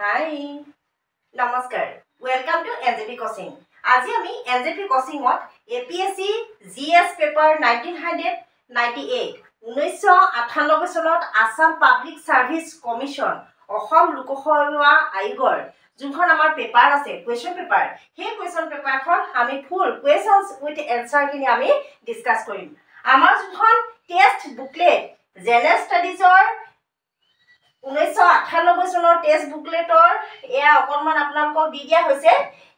Hi, Namaskar. Welcome to NJP Coaching. আজি আমি NJP Coaching APSC GS paper 1998 1998 চনত Assam public service commission Assam লোকসেৱা আয়োগৰ যোনখন আমাৰ পেপাৰ আছে কোৱেশ্চন পেপাৰ সেই কোৱেশ্চন পেপাৰখন আমি ফুল কোৱেশ্চনস উইথ এনসাৰ কিনি আমি ডিসকাস কৰিম আমাৰ যোনখন টেষ্ট বুকলেট জেনাৰেল ষ্টাডিজৰ 1998 চনৰ টেষ্ট বুকলেটৰ এয়া অকনমান আপোনালোকক দি দিয়া হৈছে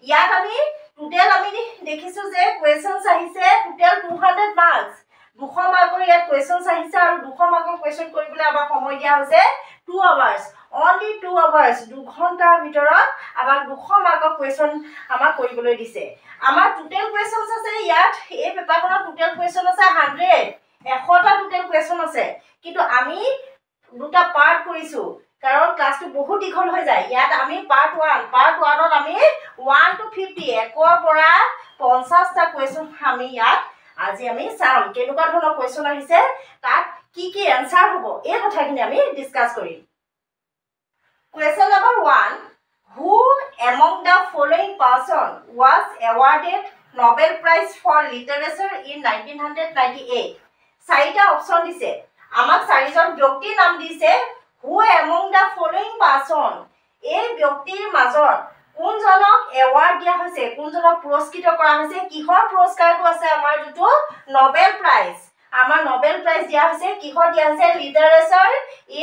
ইয়াত আমি টোটাল আমি দেখিছো যে কোৱেশ্চনস আহিছে টোটাল 200 মাৰ্কস 200 মাৰ্কৰ ইয়াত কোৱেশ্চনস আহিছে আৰু 200 মাৰ্কৰ কোৱেশ্চন কৰিবলৈ আমাৰ সময় দিয়া হৈছে 2 আৱাৰ্স only 2 আৱাৰ্স 2 ঘণ্টাৰ ভিতৰত আমাৰ 200 মাৰ্কৰ কোৱেশ্চন আমাক কৰিবলৈ দিছে আমাৰ টোটাল কোৱেশ্চনস আছে ইয়াত এই পেপাৰখনৰ টোটাল কোৱেশ্চন আছে 100টা টোটাল কোৱেশ্চন আছে কিন্তু আমি দুটা পাৰ্ট কৰিছো কাৰণ ক্লাসটো বহুত দীঘল হৈ যায় ইয়াত আমি পাৰ্ট 1 ত আমি 1 to 50 একৰ পৰা 50টা কোৱেশ্চন আমি ইয়াত আজি আমি চাম কেনেকুৱা ধৰণৰ কোৱেশ্চন আহিছে তাত কি আনসাৰ হ'ব এই কথাখিনি আমি ডিসকাস কৰিম question number 1 who among the following person was awarded Nobel Prize for Literature in 1998 চাৰিটা অপচন দিছে আমাক চাৰিজন ব্যক্তিৰ নাম দিছে who among the following person এই ব্যক্তিৰ মাজত কোনজনক এৱাৰ্ড দিয়া হৈছে কোনজনক পুৰস্কৃত কৰা হৈছে কিহৰ পুৰস্কাৰটো আছে আমাৰ যেটো নোবেল প্ৰাইজ আমাৰ নোবেল প্ৰাইজ দিয়া হৈছে কিহৰ দিয়া হৈছে লিটাৰেচাৰ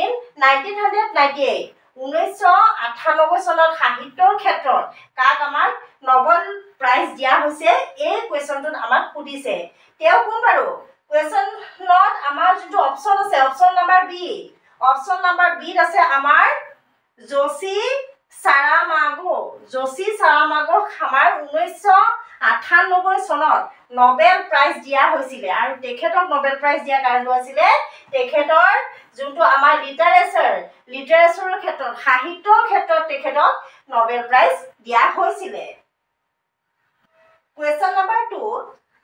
ইন 1998 1998 চনত সাহিত্যৰ ক্ষেত্ৰত কাক আমাৰ নোবেল প্ৰাইজ দিয়া হৈছে এই কোৱেশ্চনটোত আমাক সুধিছে তেও কোন বাৰু Question not আমাৰ যেটো অপচন আছে option number B option number B আছে আমাৰ জোশী সাৰামাগো আমাৰ 1998 চনত নোবেল প্ৰাইজ দিয়া হৈছিল আৰু তেখেতক নোবেল প্ৰাইজ দিয়া কাৰণটো আছিল তেখেতৰ যেটো আমাৰ লিটাৰেচাৰৰ ক্ষেত্ৰত সাহিত্যৰ ক্ষেত্ৰত তেখেতক নোবেল প্ৰাইজ দিয়া হৈছিল Question number 2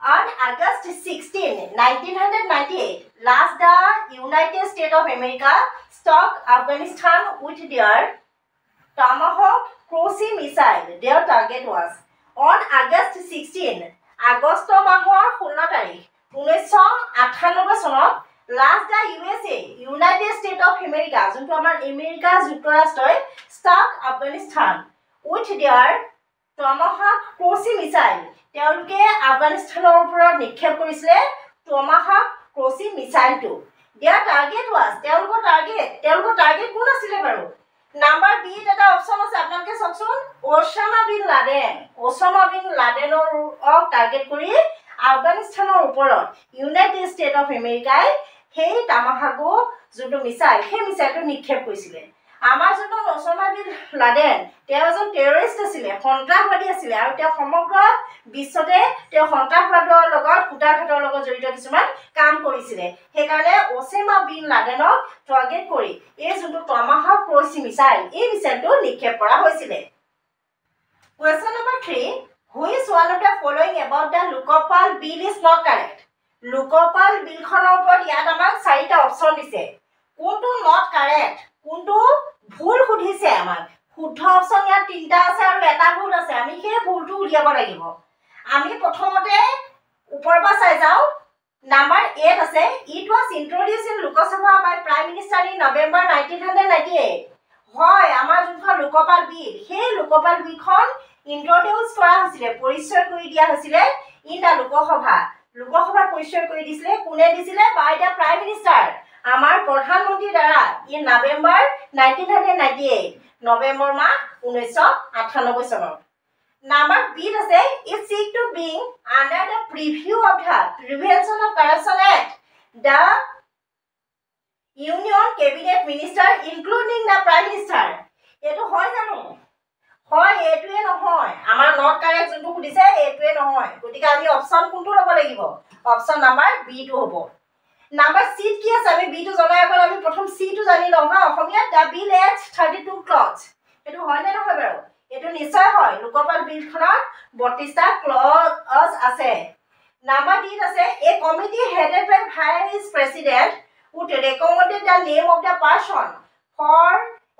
On August 16, 1998, last the United States of America struck Afghanistan with their Tomahawk cruise missile. Their target was on August 16, August mahor 16 tarikh 1998 চনত last the USA United States of America যোনটো আমাৰ America যুক্তৰাষ্ট্ৰই struck Afghanistan with their Tomahawk cruise missile তেওঁলোকে আফগানিস্তানৰ ওপৰত নিক্ষেপ কৰিছিল টমাহাক cruise মিসাইলটো there target ওয়াজ তেওঁলোকৰ টাৰ্গেট কোন আছিল বাৰু নাম্বাৰ বি এটা অপচন আছে আপোনালোকে চাওকচোন ওসামা বিন লাডেনৰ টাৰ্গেট কৰি আফগানিস্তানৰ ওপৰত ইউনাইটেড ষ্টেট অফ আমেৰিকাই সেই টমাহাকো যোনটো মিসাইল সেই মিসাইলটো নিক্ষেপ কৰিছিল আমাৰ জন্য ওসামা বিন লাডেন তেওঁ এজন টেৰৰিষ্ট আছিল সন্ত্ৰাসবাদী আছিল আৰু তেওঁ সমগ্ৰ বিশ্বতে তেওঁ সন্ত্ৰাসবাদৰ লগত কুটাঘাতৰ লগত জড়িত কিছুমান কাম কৰিছিল সেই কাৰণে ওসামা বিন লাডেনক টাৰ্গেট কৰি এই যোনটো টমাহাক ক্ৰুজ মিসাইল এই মিসাইলটো নিক্ষেপ কৰা হৈছিল Question number 3 Who is one of the following about the Lokpal bill is not correct Lokpal bill খনৰ ওপৰত ইয়াত আমাক চাৰিটা অপচন দিছে কোনটো not correct কোনটো ভুল সুধিছে আমাক শুদ্ধ অপচন ইয়াত তিনটা আছে আৰু এটা ভুল আছে আমি সেই ভুলটো উলিয়াব লাগিব আমি প্ৰথমতে ওপৰৰ পৰা চাই যাও নাম্বাৰ 8 আছে it was introduced in Lok Sabha by Prime Minister in November 1998 হয় আমাৰ যোনখন লোকপাল বিল সেই লোকপাল বিলখন ইন্ট্ৰোডিউস কৰা হৈছিল পৰিচয় কৰি দিয়া হৈছিল ইনটা লোকসভা পৰিচয় কৰি দিছিলে কোনে দিছিলে বাই দা প্ৰাইম মিনিষ্টাৰ আমাৰ প্ৰধানমন্ত্ৰীৰ দ্বাৰা ইন নৱেম্বৰ 1998 নৱেম্বৰ মাহ 1998 চনত নাম্বাৰ বি আছে it seek to bring under the preview of the Prevention of Corruption Act the Union Cabinet Minister including the Prime Minister এটো হয় জানো হয় এটোৱে নহয় আমাৰ নট কাৰেক্ট যোনটো খুদিছে এটোৱে নহয় গতিকে আমি অপচন কোনটো লব লাগিব অপচন নাম্বাৰ বি টো হ'ব নাম্বাৰ সি কি আছে আমি বি টো জনাৰ আগত আমি প্ৰথম সি টো জানি লওঁ হা অসমীয়া the bill acts 32 clause এটো হয় নে নহয় বাৰু এটো নিশ্চয় হয় লোকপাল বিলখনত 32টা ক্লজ আছে নাম্বাৰ ডি আছে a committee headed by vice president would recommend the name of the person for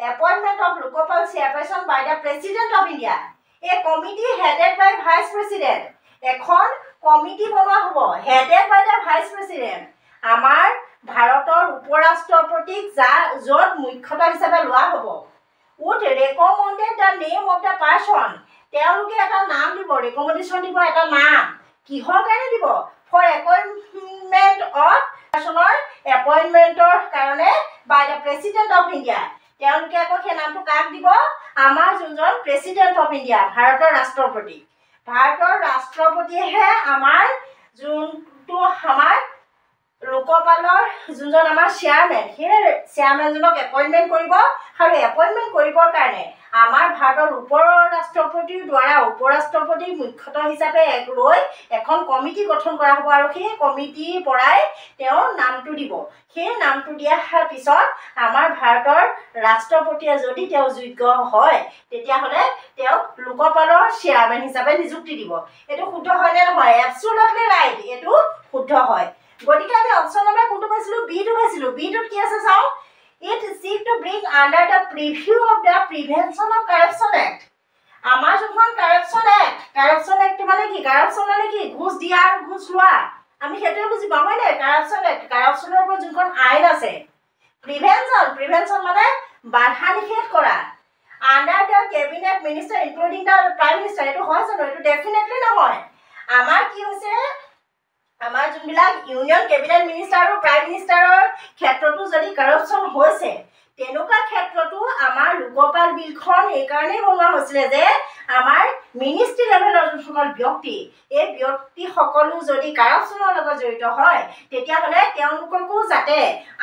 appointment of Lokopal chairperson by the President of India. A committee headed by Vice President. এখন committee বনোৱা হ'ব headed by the Vice President. আমাৰ ভাৰতৰ উপৰাষ্ট্ৰপতিক য'ত মুখ্যতা হিচাপে লোৱা হ'ব. Would recommended the name of the person. তেওঁলোকে এটা নাম দিব, ৰেকমেণ্ডেশ্যন দিব এটা নাম. কিহৰ কাৰণে দিব? For appointment of personৰ appointmentor কাৰণে by the President of India. তেওঁলোকে আকৌ সেই নামটো কাক দিব? আমাৰ যোনজন প্ৰেসিডেন্ট অফ ইণ্ডিয়া, ভাৰতৰ ৰাষ্ট্ৰপতি. ভাৰতৰ ৰাষ্ট্ৰপতিয়েহে আমাৰ যোনটো আমাৰ লোকপালৰ যোনজন আমাৰ চেয়াৰমেন, সেই চেয়াৰমেনজনক এপইণ্টমেণ্ট কৰিব আৰু এপইণ্টমেণ্ট কৰিবৰ কাৰণে আমাৰ ভাৰতৰ উপৰাষ্ট্ৰপতিৰ দ্বাৰা উপৰাষ্ট্ৰপতিৰ মুখ্যতা হিচাপে লৈ এখন কমিটি গঠন কৰা হ'ব আৰু সেই কমিটিৰ পৰাই তেওঁৰ নামটো দিব. সেই নামটো দিয়াৰ পিছত আমাৰ ভাৰতৰ ৰাষ্ট্ৰপতিয়ে যদি তেওঁ যোগ্য হয় তেতিয়াহ'লে তেওঁক লোকপালৰ চেয়াৰমেন হিচাপে নিযুক্তি দিব. এইটো শুদ্ধ হয়নে নহয়? এবছলুটলি ৰাইট, এইটো শুদ্ধ হয়. গতিকে আমি অপশ্যন নম্বৰ কোনটো পাইছিলোঁ? বিটো পাইছিলোঁ. বিটোত কি আছে চাওঁ. It seek to bring under the preview of the Prevention of Corruption Act. আমাৰ যোনখন Corruption Act, Corruption Act মানে কি? Corruption মানে কি? ঘুষ দিয়া আৰু ঘুষ লোৱা. আমি সেইটোৱে বুজি পাওঁ হয়নে? Corruption Act, Corruptionৰ ওপৰত যোনখন আইন আছে. Prevention মানে বাধা নিষেধ কৰা. Under the cabinet minister including the prime minister, এইটো হয় জানো? এইটো ডেফিনেটলি নহয়. আমাৰ কি হৈছে, আমাৰ যোনবিলাক ইউনিয়ন কেবিনেট মিনিষ্টাৰ আৰু প্ৰাইম মিনিষ্টাৰৰ ক্ষেত্ৰতো যদি কাৰাপশ্যন হৈছে, তেনেকুৱা ক্ষেত্ৰতো আমাৰ লোকপাল বিলখন এইকাৰণেই বনোৱা হৈছিলে যে আমাৰ মিনিষ্ট্ৰী লেভেলৰ যোনসকল ব্যক্তি, এই ব্যক্তিসকলো যদি কাৰাপশ্যনৰ লগত জড়িত হয় তেতিয়াহ'লে তেওঁলোককো যাতে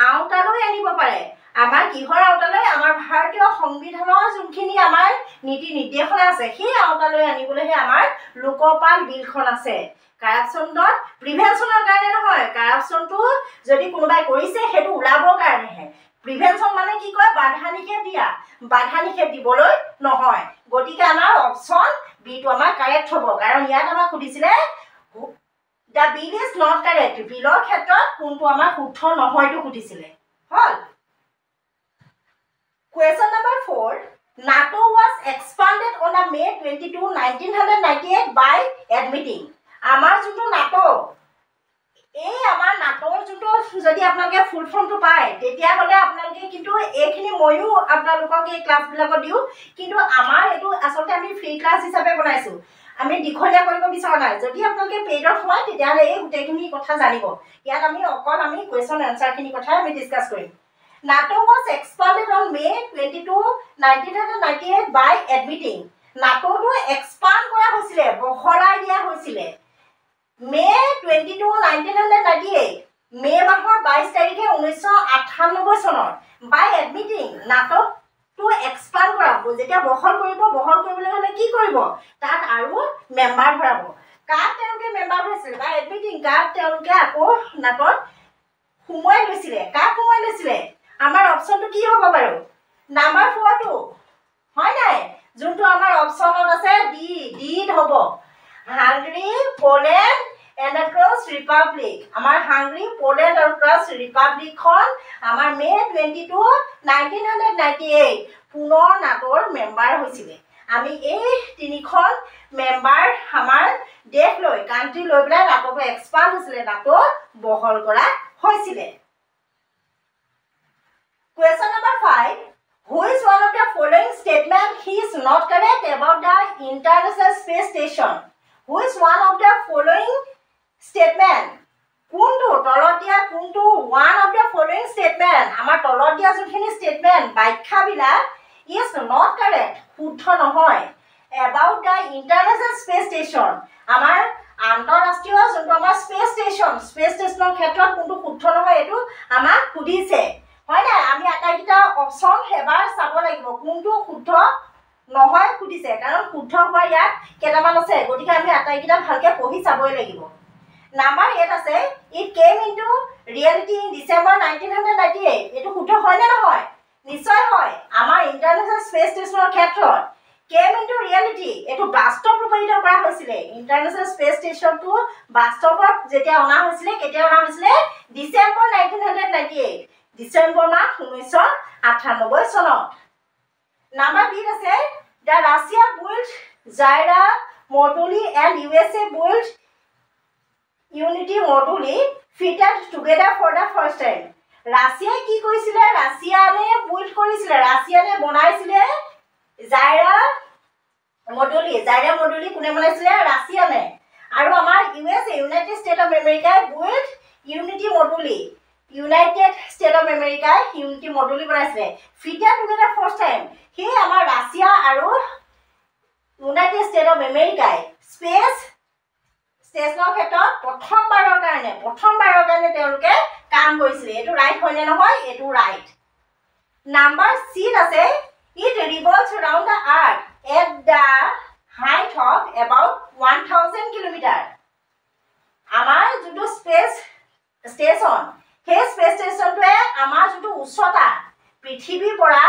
আওতালৈ আনিব পাৰে. আমাৰ কিহৰ আওতালৈ? আমাৰ ভাৰতীয় সংবিধানৰ যোনখিনি আমাৰ নীতি নিৰ্দেশনা আছে সেই আওতালৈ আনিবলৈহে আমাৰ লোকপাল বিলখন আছে. কাৰাপশ্যনৰ প্ৰিভেনশ্যনৰ কাৰণে নহয়, কাৰাপশ্যনটো যদি কোনোবাই কৰিছে সেইটো ওলাবৰ কাৰণেহে. প্ৰিভেনশ্যন মানে কি কয়? বাধা নিষেধ দিয়া, বাধা নিষেধ দিবলৈ নহয়. গতিকে আমাৰ অপশ্যন বিটো আমাৰ কাৰেক্ট হ'ব, কাৰণ ইয়াত আমাক সুধিছিলে the bill is not correct, বিলৰ ক্ষেত্ৰত কোনটো আমাৰ শুদ্ধ নহয়টো সুধিছিলে. হ'ল। Question number 4. NATO was expanded on May 22, 1998 by admitting. আমাৰ যোনটো নাটো, এই আমাৰ নাটোৰ যোনটো যদি আপোনালোকে ফুল ফৰ্মটো পায় তেতিয়াহ'লে আপোনালোকে কিন্তু এইখিনি ময়ো আপোনালোকক এই ক্লাছবিলাকত দিওঁ, কিন্তু আমাৰ এইটো আচলতে আমি ফ্ৰী ক্লাছ হিচাপে বনাইছোঁ, আমি দীঘলীয়া কৰিব বিচৰা নাই. যদি আপোনালোকে পেইডত সোমায় তেতিয়াহ'লে এই গোটেইখিনি কথা জানিব. ইয়াত আমি অকল আমি কুৱেশ্যন এনচাৰখিনি কথাই আমি ডিছকাছ কৰিম. NATO was expanded on May 22, 1998 by admitting. নাটোটো expand কৰা হৈছিলে, বহলাই দিয়া হৈছিলে May 22, 1998, মে মাহৰ 22 তাৰিখে 1998 চনৰ বাই এডমিটিং. নাটোটো এক্সপাণ্ড কৰা, যেতিয়া বহল কৰিব, বহল কৰিবলৈ হ'লে কি কৰিব? তাত আৰু মেম্বাৰ ভৰাব. কাক তেওঁলোকে মেম্বাৰ ভৰাইছিলে? বাই এডমিটিং কাক তেওঁলোকে আকৌ নাটোত সোমোৱাই লৈছিলে. কাক সোমোৱাই লৈছিলে? আমাৰ অপশ্যনটো কি হ'ব বাৰু? নাম্বাৰ 4টো হয় নাই? যোনটো আমাৰ অপশ্যনত আছে ডিড হ'ব। হাংগৰী, পোলেণ্ড এণ্ড ক্ৰছ ৰিপাব্লিক. আমাৰ হাংগৰী, পোলেণ্ড আৰু ক্ৰছ ৰিপাব্লিকখন আমাৰ মে 22, 1998 পুনৰ নাটোৰ মেম্বাৰ হৈছিলে. আমি এই তিনিখন মেম্বাৰ আমাৰ দেশ লৈ, কাণ্ট্ৰি লৈ পেলাই নাটোটো এক্সপাণ্ড হৈছিলে, নাটো বহল কৰা হৈছিলে. Question number 5. Who is one of the following statement he is not correct about the International Space Station? Who is one of the following statement? কোনটো তলত দিয়া কোনটো one of the following statement? আমাৰ তলত দিয়া যোনখিনি statement ব্যাখ্যাবিলাক is not correct, শুদ্ধ নহয় about the International Space Station. আমাৰ আন্তঃৰাষ্ট্ৰীয় যোনটো আমাৰ স্পেচ ষ্টেচনৰ ক্ষেত্ৰত কোনটো শুদ্ধ নহয় এইটো আমাক সুধিছে হয় নাই? আমি আটাইকেইটা অপশ্যন এবাৰ চাব লাগিব কোনটো শুদ্ধ নহয় সুধিছে, কাৰণ শুদ্ধ হোৱা ইয়াত কেইটামান আছে, গতিকে আমি আটাইকেইটা ভালকৈ পঢ়ি চাবই লাগিব. নাম্বাৰ 8 আছে it came into reality in December 1998. এইটো শুদ্ধ হয় নে নহয়? নিশ্চয় হয়. আমাৰ ইণ্টাৰনেশ্যনেল স্পেচ ষ্টেচনৰ ক্ষেত্ৰত কেম ইনটু ৰিয়েলিটি, এইটো বাস্তৱ ৰূপায়িত কৰা হৈছিলে. ইণ্টাৰনেশ্যনেল স্পেচ ষ্টেচনটো বাস্তৱত যেতিয়া অনা হৈছিলে, কেতিয়া অনা হৈছিলে? ডিচেম্বৰ 1998, ডিচেম্বৰ মাহ 1998 চনত। Number B আছে the Russia built Zaira moduli and USA built Unity moduli fitted together for the first time. Russia কি কৰিছিলে ৰাছিয়ানে build কৰিছিলে ৰাছিয়ানে বনাইছিলে Zaira moduli কোনে বনাইছিলে ৰাছিয়ানে আৰু আমাৰ USA United States of America built Unity moduli United States of America Unity moduli বনাইছিলে fitted together first time হে আমাৰ ৰাছিয়া আৰু United States of America space স্টেশনৰ ক্ষেত্ৰত প্ৰথমবাৰৰ কাৰণে তেওঁলোকে কাম কৰিছিলে এটো ৰাইট হয়নে নহয় এটো ৰাইট নাম্বাৰ সি আছে it revolves around the earth at the height of about 1000 kilometer আমাৰ যেটো স্পেস স্টেশন হে স্পেস স্টেশনটোৱে আমাৰ যেটো উচ্চতা পৃথিৱীৰ পৰা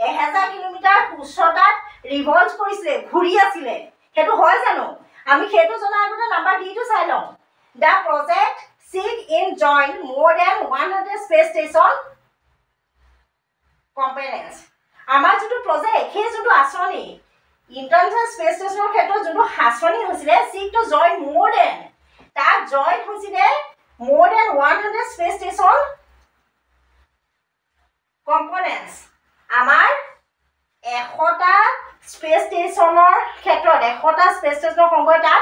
1000 কিলোমিটাৰ উচ্চতাত ৰিভলভ কৰিছিলে ঘূৰি আছিল হেতু হয় জানো আমি হেতু জনা আগতে নাম্বাৰ ডি টু চাই লওঁ the project seek in join more than 100 space station components আমাৰ যেটো প্ৰজেক্ট হে যেটো আছনি ইন্টাৰনেশ্যনেল স্পেস ষ্টেচনৰ ক্ষেত্ৰত যেটো হাছনি হৈছিলে seek to join more than তা জয়েন হৈছিলে more than 100 space station components আমাৰ 100টা স্পেস ষ্টেচনৰ ক্ষেত্ৰত 100টা স্পেস ষ্টেচনৰ সংখ্যা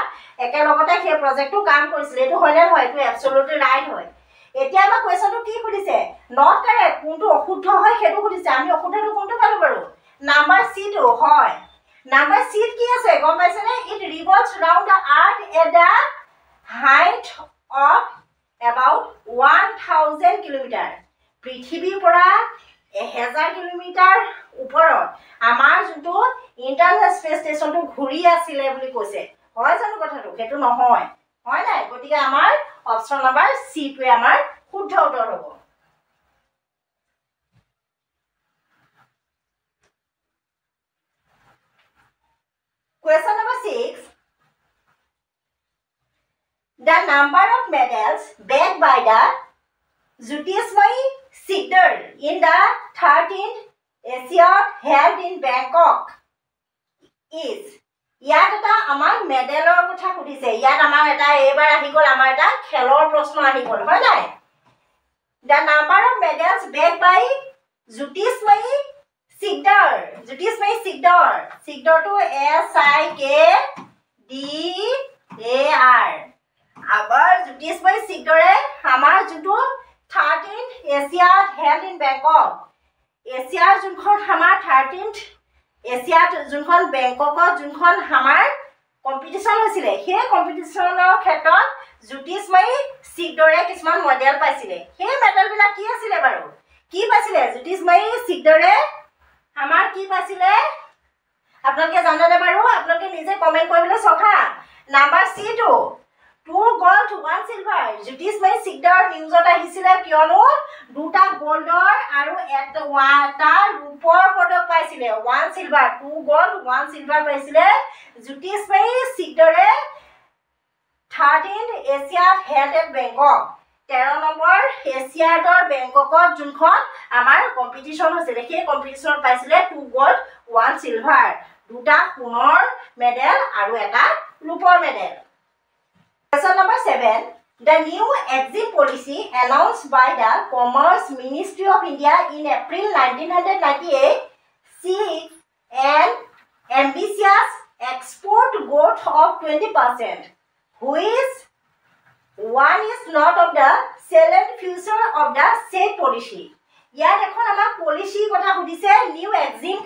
একেলগতে সেই প্ৰজেক্টটো কাম কৰিছিল এটো হয় না হয় এটো এবসলিউটলি ৰাইট হয় এতিয়া আমাৰ কোৱেশ্চনটো কি খুদিছে নট কাৰেক্ট কোনটো অশুদ্ধ হয় হেতু খুদিছে আমি অশুদ্ধটো কোনটো পালো বাৰু নাম্বাৰ সি টো হয় নাম্বাৰ সি কি আছে গম পাইছেনে it ৰিভলভস around the earth at the height of about 1000 kilometer পৃথিৱীৰ পৰা 1000 কিলোমিটাৰ ওপৰত আমাৰ যেটো ইন্টাৰনেশ্যনেল স্পেস ষ্টেচনটো ঘূৰি আছিল বুলি কৈছে হয় জানো কথাটো হেতু নহয় হয় নাই গতিকে আমাৰ অপচন নাম্বাৰ সি টোৱে আমাৰ শুদ্ধ উত্তৰ হ'ব Question number 6 The number of medals bagged by the Jyotismay Sikdar in the 13th Asiad held in Bangkok is ইয়াত এটা আমাৰ মেডেলৰ কথা খুদিছে ইয়াত আমাৰ এটা এবাৰ আহি গল আমাৰ এটা খেলৰ প্ৰশ্ন আহি গল হয় নাই The number of medals bagged by Jyotismay Sikdar Sikdar to SIKDAR আবার Jyotismay Sikdare আমাৰ যেটো 13th Asiad held in Bangkok এছিয়াৰ যোনখন আমাৰ 13th এছিয়াত যোনখন বেংককত যোনখন আমাৰ কম্পিটিশন হৈছিল সেই কম্পিটিশনৰ ক্ষেত্ৰত Jyotismay Sikdare কিছুমান মেডেল পাইছিল সেই মেডেল বিলাক কি আছিল বাৰু কি পাইছিল Jyotismay Sikdare আমাৰ কি পাইছিল আপোনালোকে জানেনে বাৰু আপোনালোকে নিজে কমেন্ট কৰিবলৈ সখা নাম্বাৰ সি টো 2 gold 1 silver Jyotismay Sikdar নিউজত আহিছিল কিয়নো দুটা গোল্ডৰ আৰু এটা ৰূপৰ পদক পাইছিল 1 silver 2 gold 1 silver পাইছিল Jyotismay Sikdare 13th Asiad held at Bangkok 13 number এছিয়াডৰ বেংককত যোনখন আমাৰ কম্পিটিশন হৈছিল সেই কম্পিটিশনত পাইছিল 2 gold 1 silver দুটা সোণৰ মেডেল আৰু এটা ৰূপৰ medal Question number 7 The new exim policy announced by the Commerce Ministry of India in April 1998 seeks an ambitious export growth of 20% which one is not of the salient future of the said policy ইয়াত এখন আমাৰ policy কথা খুদিছে new exim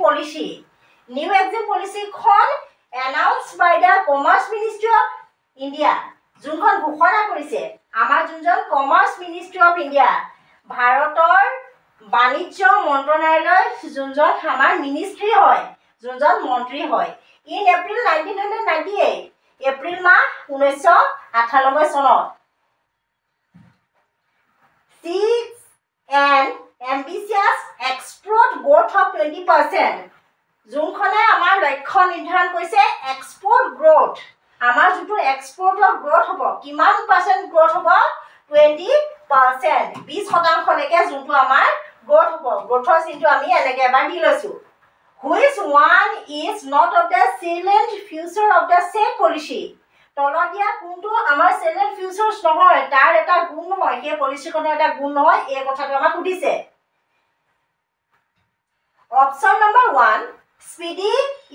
policy খন announced by the Commerce Ministry of India যোনখন ঘোষণা কৰিছে আমাৰ যোনজন কমাৰ্চ মিনিষ্ট্ৰি অফ ইন্ডিয়া ভাৰতৰ বাণিজ্য মন্ত্ৰালয়ৰ যোনজন আমাৰ মিনিষ্ট্ৰি হয় যোনজন মন্ত্ৰী হয় ইন এপ্ৰিল 1998 এপ্ৰিল মাহ 1998 চনত seeks an ambitious export growth of 20% যোনখনে আমাৰ লক্ষ্য নিৰ্ধাৰণ কৰিছে এক্সপোৰ্ট গ্ৰোথ আমাৰ যেটো এক্সপোৰ্টৰ গ্ৰোথ হ'ব কিমান পাৰ্সেন্ট গ্ৰোথ হ'ব 20% 20% লৈকে যেটো আমাৰ গ্ৰোথ হ'ব গ্ৰোথৰ চিনটো আমি এনেকে এবাৰ দি লৈছো Which one is not of the salient feature of the said policy? তলত দিয়া কোনটো আমাৰ salient features নহয় তাৰ এটা গুণ নহয় সেই পলিচিখনৰ এটা গুণ নহয় এই কথাটো আমাক সুধিছে Option number 1 speedy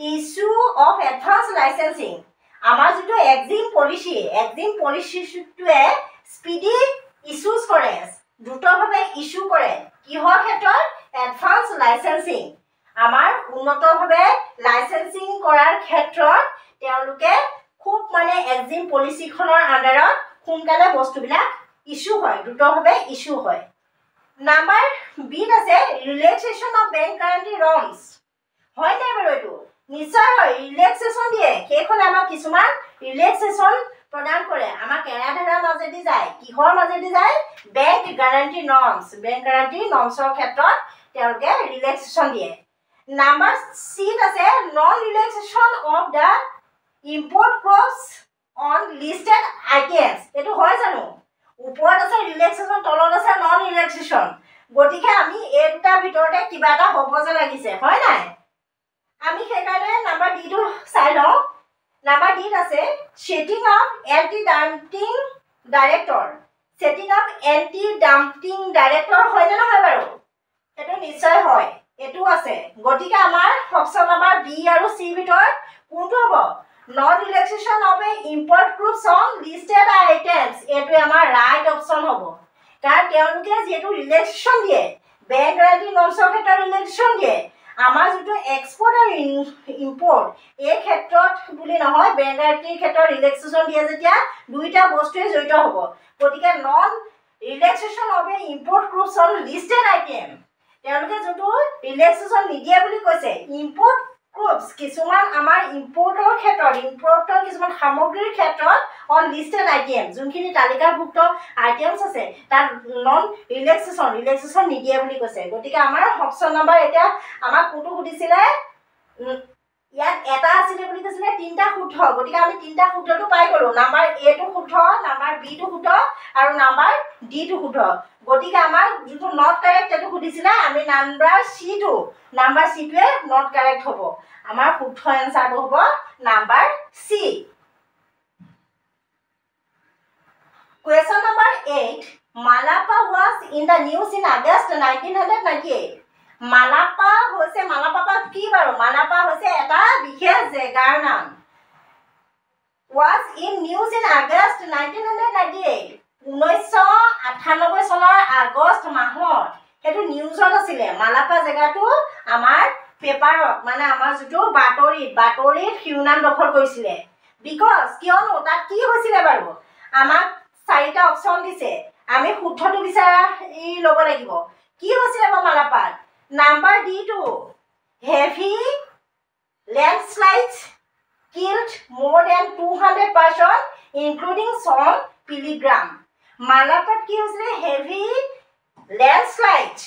issue of advance licensing আমাৰ যেটো exim policy টোৱে speedy issues কৰে দ্ৰুতভাৱে ইস্যু কৰে কিহৰ ক্ষেত্ৰত advance licensing আমাৰ উন্নতভাৱে লাইসেন্সিং কৰাৰ ক্ষেত্ৰত তেওঁলোকে খুব মানে exim policy খনৰ আন্ডাৰত সোনকালে বস্তুবিলাক ইস্যু হয় দ্ৰুতভাৱে ইস্যু হয় নাম্বাৰ বি আছে ৰিলেক্সেশন অফ বেংক গ্যাৰান্টি ৰংস হয় নাই বাৰু এটো নিশ্চয় হয় ৰিলেক্সেশন দিয়ে সেইখন আমাক কিছুমান ৰিলেক্সেশন প্ৰদান কৰে আমাক এৰাধাৰা মাজেদি যায় কিহৰ মাজেদি যায় বেংক গ্যাৰান্টি নৰ্মছৰ ক্ষেত্ৰত তেওঁলোকে ৰিলেক্সেশন দিয়ে নাম্বাৰ সি আছে non relaxation of the import crops on listed items এটো হয় জানো ওপৰত আছে ৰিলেক্সেশন তলত আছে নন ৰিলেক্সেশন গতিকে আমি এই দুটা ভিতৰতে কিবা এটা হ'ব যে লাগিছে হয় নাই আমি সেইকাৰণে নাম্বাৰ ডি টো চাই লওঁ নাম্বাৰ ডি আছে setting up anti dumping director হয় নে নহয় বাৰু এটো নিশ্চয় হয় এটো আছে গতিকে আমাৰ অপচন নাম্বাৰ বি আৰু সি ভিতৰত কোনটো হ'ব non relaxation of a import groups on listed items এটো আমাৰ ৰাইট অপচন হ'ব কাৰণ তেওঁলোকে যেটো ৰিলেক্সেশন দিয়ে বেংক গ্যাৰান্টি নৰ্মছৰ ক্ষেত্ৰত ৰিলেক্সেশন দিয়ে আমাৰ যেটো এক্সপোৰ্ট আৰু ইম্পোৰ্ট এই ক্ষেত্ৰত বুলি নহয় বেংক গ্যাৰান্টিৰ ক্ষেত্ৰত ৰিলেক্সেশন দিয়ে যেতিয়া দুইটা বস্তুৱে জড়িত হ'ব গতিকে non relaxation of a import groups on listed item তেওঁলোকে যেটো ৰিলেক্সেশন নিদিয়ে বুলি কৈছে ইম্পোৰ্ট গ্ৰুপস কিছুমান আমাৰ ইম্পোৰ্টৰ কিছুমান সামগ্ৰীৰ ক্ষেত্ৰত অন লিস্টেড আইটেম যোনখিনি তালিকাভুক্ত আইটেমস আছে তাৰ নন ৰিলেক্সেশন নিদিয়ে বুলি কৈছে গতিকে আমাৰ অপচন নাম্বাৰ এটা আমাক কোনটো সুধিছিলে ইয়াত এটা আছিল বুলি কৈছিলে তিনটা শুদ্ধ গতিকে আমি তিনটা শুদ্ধটো পাই গলো নাম্বাৰ এ টো শুদ্ধ নাম্বাৰ বি টো শুদ্ধ আৰু নাম্বাৰ ডি টো শুদ্ধ গতিকে আমাৰ যেটো নট কাৰেক্ট এটো সুধিছিলে আমি নাম্বাৰ সি টোৱে নট কাৰেক্ট হ'ব আমাৰ শুদ্ধ এনসাৰটো হ'ব number C Question number 8 Malappa was in the news in August 1998 Malappa হৈছে মালাপ্পা কি বাৰু মালাপ্পা হৈছে এটা বিশেষ জেগাৰ নাম was in news in August 1998 1998 চনৰ আগষ্ট মাহত হেতু নিউজত আছিল মালাপ্পা জেগাটো আমাৰ পেপাৰত মানে আমাৰ যেটো বাতৰিত শিৰোনাম দখল কৰিছিল বিকজ কিয়নো তাত কি হৈছিল বাৰু আমাক চাৰিটা অপচন দিছে আমি শুদ্ধটো বিচাৰি ল'ব লাগিব কি হৈছিল মালাপ্পাত নাম্বাৰ ডি টো heavy landslides killed more than 200 persons including some pilgrims মালাপ্পাত কি হৈছিল হেভি landslides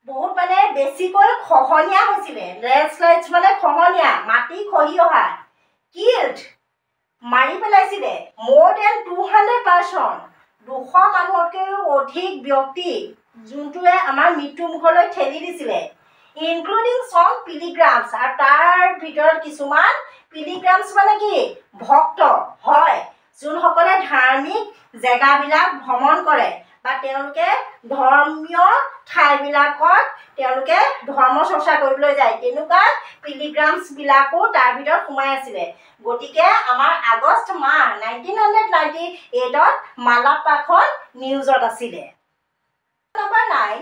বহুত মানে বেছিকৈ খহনীয়া হৈছিল landslides মানে খহনীয়া মাটি খহি অহা killed মাৰি পেলাইছিল more than 200 persons 200 মানুহতকৈও অধিক ব্যক্তি যোনটোৱে আমাৰ মৃত্যু মুখলৈ ঠেলি দিছিল including some pilgrims আৰু তাৰ ভিতৰত কিছুমান pilgrims মানে কি ভক্ত হয় যোনসকলে ধাৰ্মিক জেগাবিলাক ভ্ৰমণ কৰে বা তেওঁলোকে ধৰ্মীয় ঠাইবিলাকত তেওঁলোকে ধৰ্ম চৰ্চা কৰিবলৈ যায় তেনেকুৱা pilgrims বিলাকো তাৰ ভিতৰত সোমাই আছিল গতিকে আমাৰ আগষ্ট মাহ 1998 ত মালাপ্পাখন নিউজত আছিল Number 9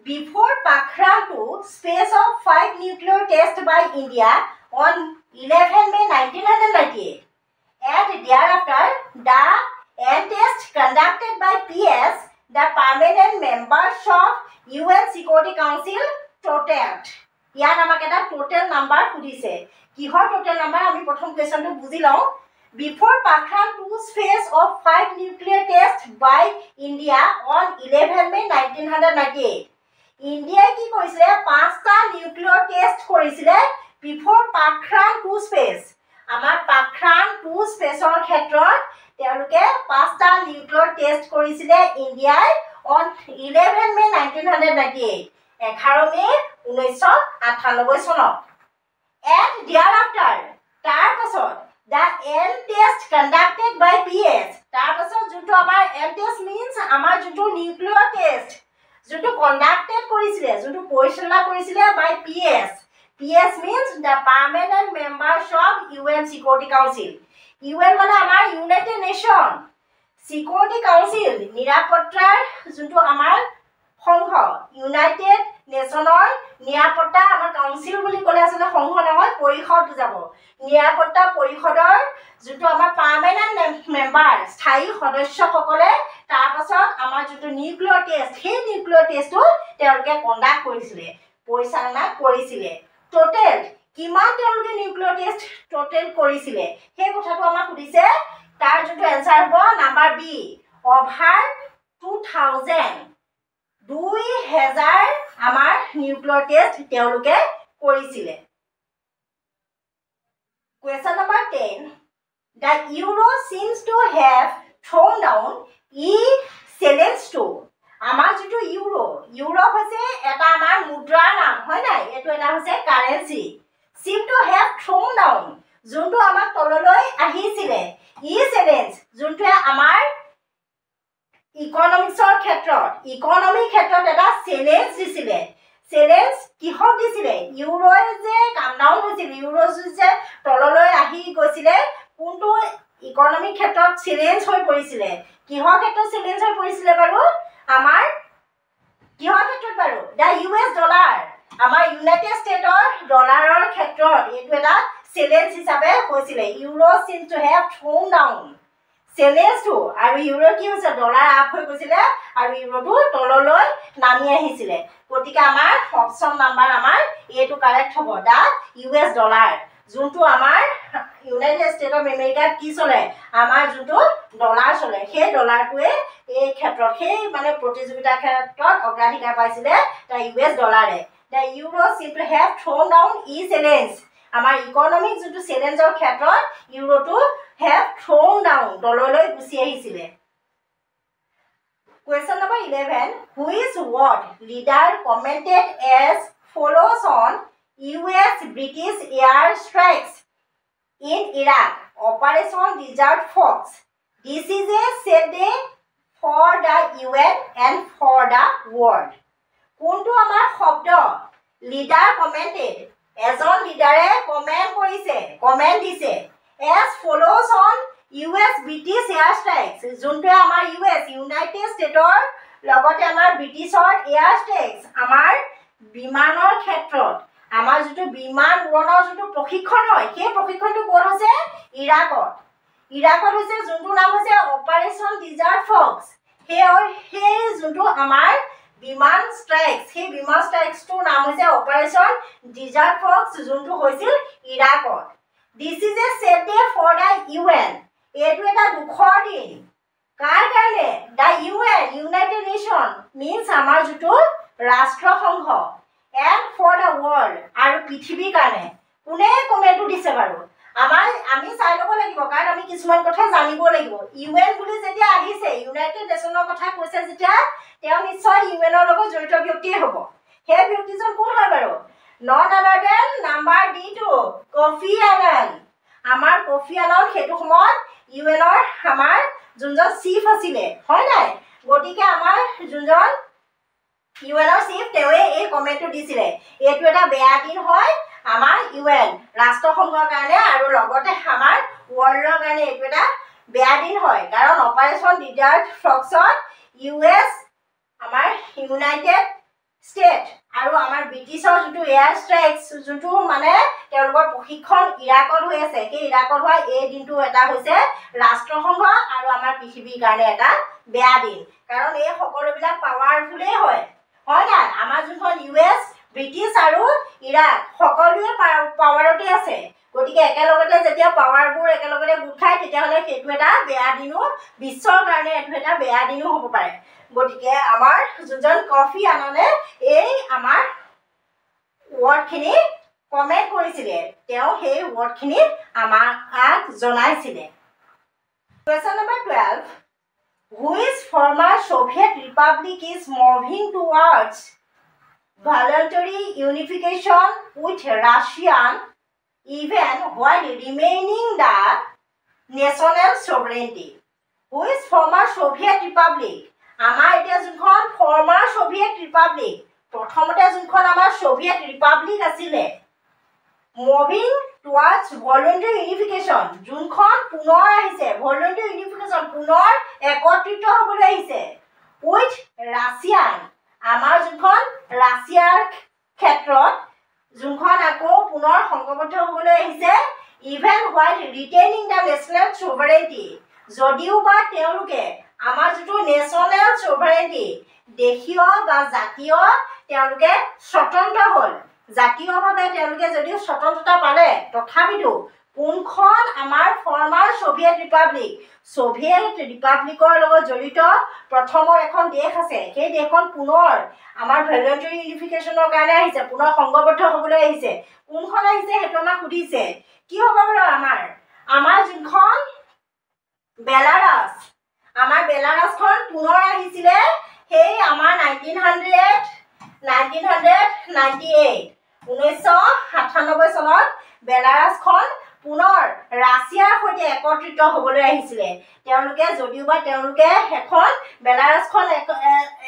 Before Pokhran 2 space of 5 nuclear tests by India on 11 May 1998 and thereafter the end test conducted by PS the permanent members of UN Security Council totaled ইয়াত আমাক এটা টোটাল নাম্বাৰ সুধিছে কিহৰ টোটাল নাম্বাৰ আমি প্ৰথম কোৱেশ্চনটো বুজি লওঁ Before Pokhran 2's phase of 5 nuclear tests by India on 11 May 1998 India কি কৰিছে 5টা নিউক্লিয়াৰ টেষ্ট কৰিছিল before Pokhran 2 phase আমাৰ Pokhran 2 phase-ৰ ক্ষেত্ৰত তেওঁলোকে 5টা নিউক্লিয়াৰ টেষ্ট কৰিছিল ইণ্ডিয়াই on 11 May 1998 11 মে 1998 চনত and thereafter তাৰ পাছত the N test conducted by PS তাৰ পাছত যোনটো আমাৰ N test means আমাৰ যোনটো নিউক্লিয়াৰ টেষ্ট যোনটো কন্ডাক্টেড কৰিছিলে যোনটো পৰিচালনা কৰিছিলে by PS means the permanent members of UN Security Council UN মানে আমাৰ ইউনাইটেড নেশ্যন Security Council নিৰাপত্তাৰ যোনটো আমাৰ সংঘ ইউনাইটেড নেশ্যনৰ নিৰাপত্তা আমাৰ কাউন্সিল বুলি ক'লে আসলে সংঘ নহয় পৰিষদ বুজাব নিৰাপত্তা পৰিষদৰ যোনটো আমাৰ পাৰ্মানেন্ট মেম্বাৰ স্থায়ী সদস্যসকলে তাৰ পাছত আমাৰ যোনটো নিউক্লিয়াৰ টেষ্ট সেই নিউক্লিয়াৰ টেষ্টটো তেওঁলোকে কন্ডাক্ট কৰিছিলে পৰিচালনা কৰিছিলে টোটেল কিমান তেওঁলোকে নিউক্লিয়াৰ টেষ্ট টোটেল কৰিছিলে সেই কথাটো আমাক সুধিছে তাৰ যোনটো এনসাৰ হ'ব নাম্বাৰ বি অভাৰ 2000 2000 আমাৰ নিউক্লিয়াৰ টেষ্ট তেওঁলোকে কৰিছিলে Question number 10 The euro seems to have thrown down challenge to আমাৰ যেটো ইউৰো হৈছে এটা আমাৰ মুদ্ৰাৰ নাম হয় নাই এটো এটা হৈছে currency seem to have thrown down যোনটো আমাৰ তললৈ আহিছিলে challenge যোনটো আমাৰ ইকোনমিক্সৰ ক্ষেত্ৰত এটা চ্যালেঞ্জ দিছিলে চ্যালেঞ্জ কিহক দিছিলে ইউৰোৰ যে কাম ডাউন হৈছিল ইউৰো যে তললৈ আহি গৈছিলে কোনটো ইকোনমিক ক্ষেত্ৰত চ্যালেঞ্জ হৈ পৰিছিলে কিহৰ ক্ষেত্ৰত চ্যালেঞ্জ হৈ পৰিছিলে বাৰু আমাৰ কিহৰ ক্ষেত্ৰত বাৰু দা ইউএছ ডলাৰ আমাৰ ইউনাইটেড ষ্টেটৰ ডলাৰৰ ক্ষেত্ৰত এটো এটা চ্যালেঞ্জ হিচাপে হৈছিলে euro seems to have thrown down challenge to আৰু ইউৰো কি হৈছে ডলাৰ আপ হৈ গৈছিলে আৰু ইউৰোটো তললৈ নামি আহিছিলে গতিকে আমাৰ অপচন নাম্বাৰ আমাৰ এটো কাৰেক্ট হ'ব দা ইউএছ ডলাৰ যোনটো আমাৰ ইউনাইটেড ষ্টেট অফ আমেৰিকাত কি চলে আমাৰ যোনটো ডলাৰ চলে সেই ডলাৰটোৱে এই ক্ষেত্ৰত সেই মানে প্ৰতিযোগিতাৰ ক্ষেত্ৰত অগ্ৰাধিকাৰ পাইছিলে দা ইউএছ ডলাৰে the euro seem to have thrown down challenge আমাৰ ইকোনমিক যোনটো চ্যালেঞ্জৰ ক্ষেত্ৰত ইউৰোটো have thrown down তললৈ গুচি আহিছিলে Question number 11 Which word leader commented as follows on US British air strikes in Iraq Operation Desert Fox This is a said for the UN and for the world কোনটো আমাৰ শব্দ leader commented এজন লিডাৰে comment দিছে as follows on US British air strikes যোনটো আমাৰ US United ষ্টেটৰ লগতে আমাৰ ব্ৰিটিছৰ এয়াৰ স্ট্ৰাইকস আমাৰ বিমানৰ ক্ষেত্ৰত আমাৰ যেটো বিমান উৰণৰ যেটো প্ৰশিক্ষণ হয় সেই প্ৰশিক্ষণটো কোন হৈছে ইৰাকত হৈছে যোনটো নাম হৈছে অপাৰেচন ডিজাৰ্ট ফক্স সেই যোনটো আমাৰ বিমান স্ট্ৰাইকস সেই বিমান স্ট্ৰাইকসটোৰ নাম হৈছে অপাৰেচন ডিজাৰ্ট ফক্স যোনটো হৈছিল ইৰাকত This is a sad day for the UN. এটো এটা দুখৰ দিন কাৰ কাৰণে the UN United Nation means আমাৰ যেটো ৰাষ্ট্ৰসংঘ and for the world আৰু পৃথিৱীৰ কাৰণে কোনে কমেন্টটো দিছে বাৰু আমি চাই লব লাগিব কাৰণ আমি কিছুমান কথা জানিব লাগিব UN বুলি যেতিয়া আহিছে ইউনাইটেড নেশ্যনৰ কথা কৈছে যেতিয়া তেওঁ নিশ্চয় UN ৰ লগত জড়িত ব্যক্তিয়ে হ'ব সেই ব্যক্তিজন কোন হয় বাৰু None other than number D2 Kofi Annan আমাৰ কোফি আনান হেতু সময় ইউএনৰ আমাৰ যোনজন চিফ আছিলে হয় নাই গটিকে আমাৰ যোনজন ইউএনৰ চিফ তেৱে এই কমেন্টটো দিছিলে এটো এটা বেয়া দিন হয় আমাৰ ইউএন ৰাষ্ট্ৰসংঘৰ কাৰণে আৰু লগতে আমাৰ ওয়াৰ্ল্ডৰ কাৰণে এটো এটা বেয়া দিন হয় কাৰণ অপাৰেচন ডিজাৰ্ট ফক্সত ইউএছ আমাৰ ইউনাইটেড ষ্টেট আৰু আমাৰ ব্ৰিটিছৰ যেটো এয়াৰ স্ট্ৰাইকস যেটো মানে তেওঁলোকৰ প্ৰশিক্ষণ ইৰাকত হৈ আছে সেই ইৰাকত হোৱা এই দিনটো এটা হৈছে ৰাষ্ট্ৰসংঘ আৰু আমাৰ পৃথিৱীৰ কাৰণে এটা বেয়া দিন কাৰণ এই সকলোবিলাক পাৱাৰফুলে হয় না আমাৰ যোনখন ইউএছ ব্ৰিটিছ আৰু ইৰাক সকলোৱে পাৱাৰতে আছে গতিকে একেলগতে যেতিয়া পাৱাৰবোৰ একেলগতে গুঠাই তেতিয়া হলে সেইটো এটা বেয়া দিনো বিশ্বৰ কাৰণে এটো এটা বেয়া দিনো হ'ব পাৰে গতিকে আমাৰ যোনজন কফি আনানে এই আমাৰ ওয়াৰ্ডখিনি কমেন্ট কৰিছিলে তেওঁ সেই ওয়াৰ্ডখিনি আমাক জনাইছিলে Question number 12 Which former Soviet republic is moving towards voluntary unification with Russian even while remaining the national sovereignty. Who is former Soviet Republic? আমাৰ এতিয়া যোনখন former Soviet Republic, প্ৰথমতে যোনখন আমাৰ Soviet Republic আছিলে, moving towards voluntary unification, যোনখন পুনৰ আহিছে, voluntary unification পুনৰ একত্ৰিত হ'বলৈ আহিছে, with Russian, আমাৰ যোনখন ৰাছিয়াৰ ক্ষেত্ৰত যোনখন আকৌ পুনৰ সংঘবদ্ধ হ'বলৈ আহিছে, even while retaining the national sovereignty, যদিও বা তেওঁলোকে আমাৰ যিটো নেশ্যনেল sovereignty, দেশীয় বা জাতীয় তেওঁলোকে স্বতন্ত্ৰ হ'ল, জাতীয়ভাৱে তেওঁলোকে যদিও স্বতন্ত্ৰতা পালে, তথাপিতো কোনখন আমাৰ ফৰ্মাৰ ছ'ভিয়েট ৰিপাব্লিক, ছ'ভিয়েট ৰিপাব্লিকৰ লগত জড়িত প্ৰথমৰ এখন দেশ আছে, সেই দেশখন পুনৰ আমাৰ ভলেণ্টাৰী ইউনিফিকেশ্যনৰ কাৰণে আহিছে, পুনৰ সংঘবদ্ধ হ'বলৈ আহিছে। কোনখন আহিছে সেইটো আমাক সুধিছে। কি হ'ব বাৰু আমাৰ যোনখন বেলাৰাছ, আমাৰ বেলাৰাছখন পুনৰ আহিছিলে সেই আমাৰ 1998 চনত বেলাৰাছখন পুনৰ ৰাছিয়াৰ সৈতে একত্ৰিত হ'বলৈ আহিছিলে। তেওঁলোকে যদিওবা তেওঁলোকে এখন বেলাৰাছখন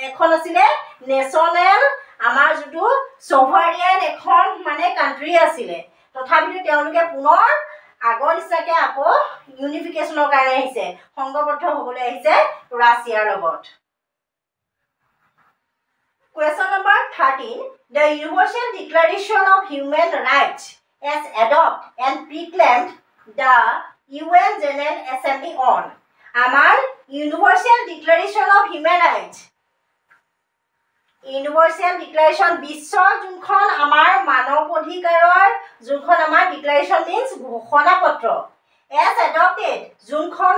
এখন আছিলে নেশ্যনেল আমাৰ যিটো ছ'ভাৰিয়ান এখন মানে কাণ্ট্ৰি আছিলে, তথাপিতো তেওঁলোকে পুনৰ আগৰ নিচিনাকৈ আকৌ ইউনিফিকেশ্যনৰ কাৰণে আহিছে, সংঘবদ্ধ হ'বলৈ আহিছে ৰাছিয়াৰ লগত। Question number 13. The Universal Declaration of Human Rights as adopted and proclaimed the UN General Assembly on. Our Universal Declaration of Human Rights. Universal Declaration বিশ্বৰ যোনখন আমাৰ মানৱ অধিকাৰৰ যোনখন আমাৰ ডিক্লাৰেশ্যন মিন্স ঘোষণা পত্ৰ, as adopted যোনখন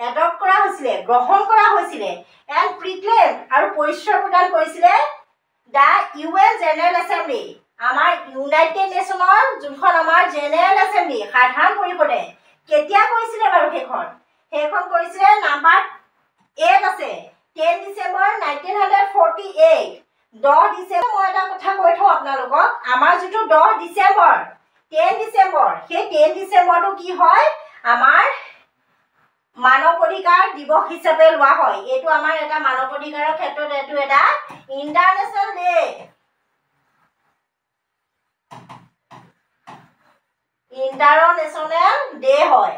এডপ্ট কৰা হৈছিলে, গ্ৰহণ কৰা হৈছিলে, and proclaimed আৰু পৰিচয় প্ৰদান কৰিছিলে the UN General Assembly, আমাৰ ইউনাইটেড নেশ্যনৰ যোনখন আমাৰ জেনেৰেল এছেম্বলি সাধাৰণ পৰিষদে কেতিয়া কৰিছিলে বাৰু সেইখন কৰিছিলে নাম্বাৰ 8 আছে 10 ডিচেম্বৰ 1948। 10 ডিচেম্বৰ মই এটা কথা কৈ থওঁ আপোনালোকক, আমাৰ যিটো 10 ডিচেম্বৰ সেই 10 ডিচেম্বৰটো কি হয় আমাৰ মানৱ অধিকাৰ দিৱস হিচাপে লোৱা হয়। এইটো আমাৰ এটা মানৱ অধিকাৰৰ ক্ষেত্ৰত এইটো এটা ইণ্টাৰনেশ্যনেল ডে, ইণ্টাৰনেশ্যনেল ডে হয়,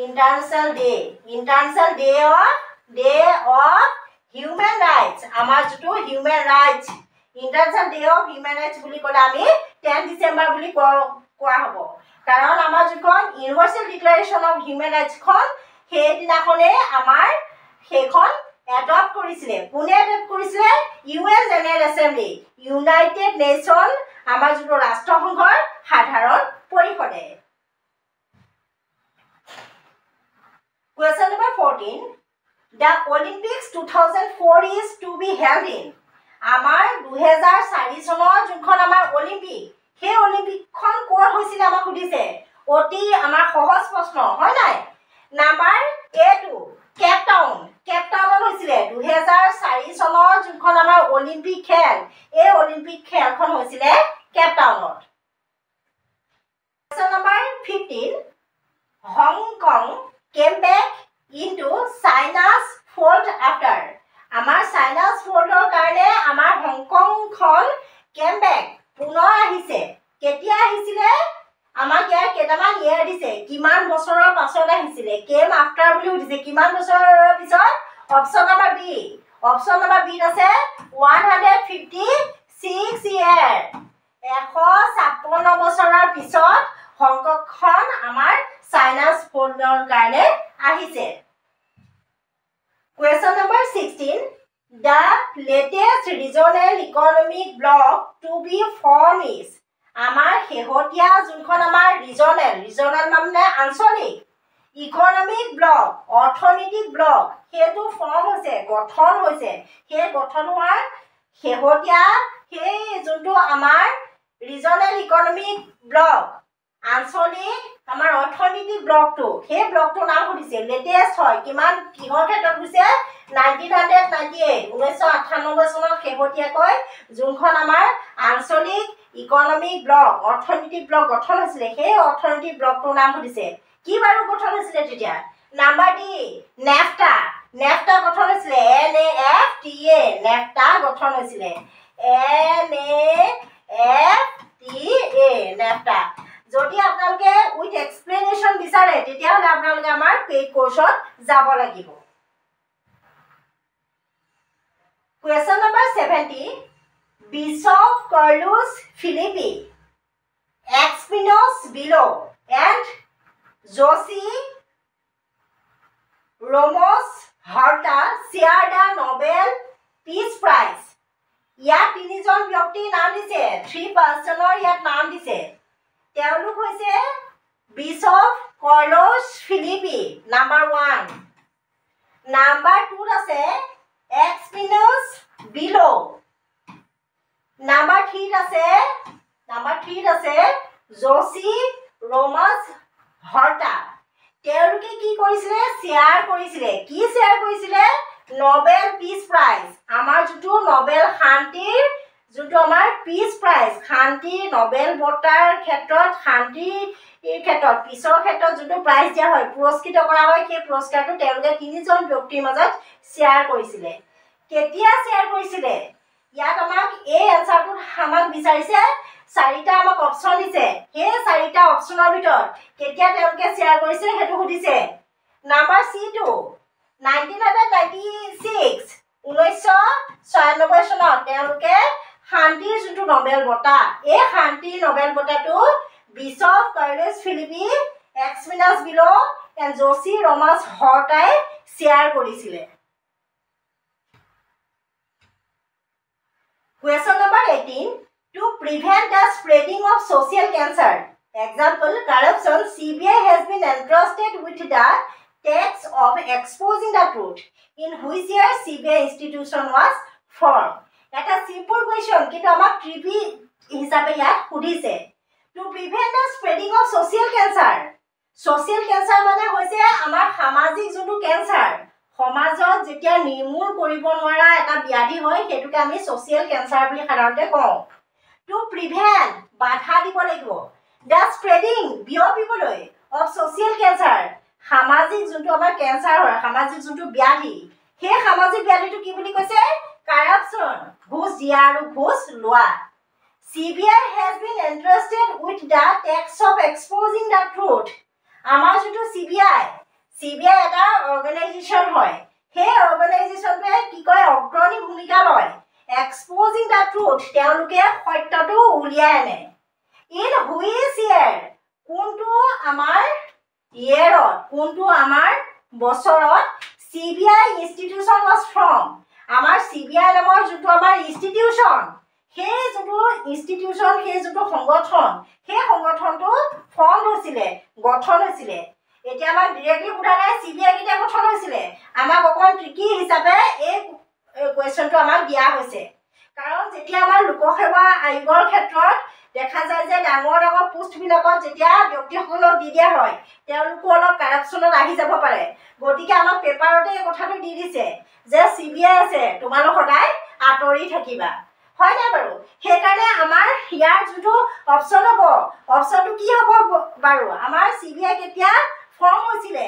international day of human rights, আমাৰ যিটো human rights, international day of human rights বুলি ক'লে আমি 10 ডিচেম্বৰ বুলি কোৱা হ'ব, কাৰণ আমাৰ যিখন ইউনিভাৰ্চেল ডিক্লাৰেশ্যন অফ হিউমেন ৰাইটছখন সেইদিনাখনে আমাৰ সেইখন এডপ্ট কৰিছিলে। কোনে এডপ্ট কৰিছিলে? UN general assembly, United nation আমাৰ যিটো ৰাষ্ট্ৰসংঘৰ সাধাৰণ পৰিষদে। Question number 14. The Olympics 2004 is to be held in. আমাৰ 2004 চনৰ যোনখন আমাৰ অলিম্পিক, সেই অলিম্পিকখন ক'ত হৈছিলে আমাক সুধিছে। অতি আমাৰ সহজ প্ৰশ্ন হয় নাই। নাম্বাৰ A2 কেপটাউনত হৈছিলে 2004 চনৰ যোনখন আমাৰ অলিম্পিক খেল, এই অলিম্পিক খেলখন হৈছিলে কেপটাউনত। Question number 15. Hong Kong came back into China's fold after. আমাৰ চাইনাছ ফ'ল্ডৰ কাৰণে আমাৰ হংকংখন কেম বেক পুনৰ আহিছে। কেতিয়া আহিছিলে? আমাক ইয়াৰ কেইটামান ইয়েৰ দিছে, কিমান বছৰৰ পাছত আহিছিলে, কেম আফটাৰ বুলি সুধিছে, কিমান বছৰৰ পিছত। অপশ্যন নম্বৰ বি, আছে 156 ইয়েৰ, 156 বছৰৰ পিছত হংকংখন আমাৰ চাইনাছ ফ'ল্ডৰ কাৰণে আহিছে। Question number 16. The latest regional economic bloc to be formed is. আমাৰ শেহতীয়া যোনখন আমাৰ ৰিজনেল মানে আঞ্চলিক ইকনমিক ব্লক, অৰ্থনৈতিক ব্লক, সেইটো ফৰ্ম হৈছে, গঠন হৈছে। সেই গঠন হোৱাৰ শেহতীয়া সেই যোনটো আমাৰ ৰিজনেল ইকনমিক ব্লক, আঞ্চলিক আমাৰ অৰ্থনৈতিক ব্লকটো, সেই ব্লকটোৰ নাম সুধিছে। লেটেষ্ট হয়, কিহৰ ক্ষেত্ৰত হৈছে? 1998 1998 চনত শেহতীয়াকৈ যোনখন আমাৰ আঞ্চলিক ইকনমিক ব্লক অৰ্থনৈতিক ব্লক গঠন হৈছিলে সেই অৰ্থনৈতিক ব্লকটোৰ নাম সুধিছে কি বাৰু গঠন হৈছিলে তেতিয়া নাম্বাৰ ডি নেফটা নেফটা গঠন হৈছিলে NAFTA নেফটা গঠন হৈছিলে NAFTA নেফটা যদি আপোনালোকে উইথ এক্সপ্লেনেশ্যন বিচাৰে তেতিয়াহ'লে আপোনালোকে আমাৰ পেইড কোৰ্সত যাব লাগিব Question number 70. Bishop Carlos Philippi, Espinos Bilo, and Josie Ramos Horta shared the Nobel Peace Prize. ইয়াত তিনিজন ব্যক্তিৰ নাম দিছে 3 পাৰ্চনৰ ইয়াত নাম দিছে তেওঁলোক হৈছে bishop Carlos Philippe number 1 number 2 আছে Espinos Bilo নাম্বাৰ 3 আছে Josie Ramos Horta তেওঁলোকে কি কৰিছিলে শেয়াৰ কৰিছিলে নোবেল পিস প্ৰাইজ আমাৰ যেটো নোবেল শান্তিৰ যেটো আমাৰ পিস প্ৰাইজ শান্তি নোবেল বঁটাৰ ক্ষেত্ৰত পিছৰ ক্ষেত্ৰত যেটো প্ৰাইজ দিয়া হয় পুৰস্কৃত কৰা হয় সেই পুৰস্কাৰটো তেওঁলোকে তিনিজন ব্যক্তিৰ মাজত শেয়াৰ কৰিছিলে কেতিয়া শেয়াৰ কৰিছিলে ইয়াত আমাক এই এনসাৰটো আমাক বিচাৰিছে চাৰিটা আমাক অপচন দিছে সেই চাৰিটা অপচনৰ ভিতৰত কেতিয়া তেওঁলোকে শেয়াৰ কৰিছে হেতু সুধিছে নাম্বাৰ C2 1996 1996 চনত তেওঁলোকে শান্তিৰ যেটো নোবেল বঁটা এই শান্তিৰ নোবেল বঁটাটো বিশপ কাৰ্লোছ ফিলিপি এক্সপিনাছ বিলো এণ্ড জোচি ৰমাছ হৰ্টাই শেয়াৰ কৰিছিলে Question number 18. To prevent the spreading of social cancer, example, corruption, CBI has been entrusted with the task of exposing the truth. In which year CBI institution was formed? That a simple question. Kintu amak trivi hisabe yat khudise. To prevent the spreading of social cancer. Social cancer mane hoise amar samajik jotu cancer. সমাজত যেতিয়া নিৰ্মূল কৰিব নোৱাৰা এটা ব্যাধি হয় হেতুকে আমি সোশ্যাল ক্যান্সাৰ বুলি সাধাৰণতে কওঁ টু প্ৰিভেন্ট বাধা দিব লাগিব দা স্প্ৰেডিং বিয়পিবলৈ অফ সোশ্যাল ক্যান্সাৰ সামাজিক যোনটো আমাৰ ক্যান্সাৰ হয় সামাজিক যোনটো ব্যাধি সেই সামাজিক ব্যাধিটো কি বুলি কৈছে কাৰাপচন ঘুষ দিয়া আৰু ঘুষ লোৱা CBI has been entrusted with the task of exposing the truth আমাৰ যোনটো CBI এটা অৰ্গানাইজেশ্যন হয় হে অৰ্গানাইজেশ্যনটোৱে কি কয় অগ্ৰণী ভূমিকা লয় এক্সপোজিং দা ট্ৰুথ তেওঁলোকে সত্যটো উলিয়াই আনে ইন হুইচ ইয়াৰ কোনটো আমাৰ বছৰত CBI ইনষ্টিটিউচন was formed আমাৰ CBI নামৰ যোনটো আমাৰ ইনষ্টিটিউচন সেই যোনটো ইনষ্টিটিউচন সেই যোনটো সংগঠন সেই সংগঠনটো ফৰ্ম হৈছিলে গঠন হৈছিলে এতিয়া আমাক ডাইৰেক্টলি বুঝা নাই CBI কেতিয়া গঠন হৈছিলে আমাক অকল ট্ৰিকি হিচাপে এই কোৱেশ্চনটো আমাক দিয়া হৈছে কাৰণ যেতিয়া আমাৰ লোকসেৱা আয়োগৰ ক্ষেত্ৰত দেখা যায় যে ডাঙৰ পোষ্ট বিলাকত যেতিয়া ব্যক্তিসকলক দি দিয়া হয় তেওঁলোকো অলপ কাৰাপচনত আহি যাব পাৰে গতিকে আমাক পেপাৰতে এই কথাটো দি দিছে যে CBI আছে তোমালোক সদায় আঁতৰি থাকিবা হয় না বাৰু হেকাৰণে আমাৰ ইয়াৰ যেটো অপচন হ'ব অপচনটো কি হ'ব বাৰু আমাৰ CBI কেতিয়া ফৰ্ম হৈছিলে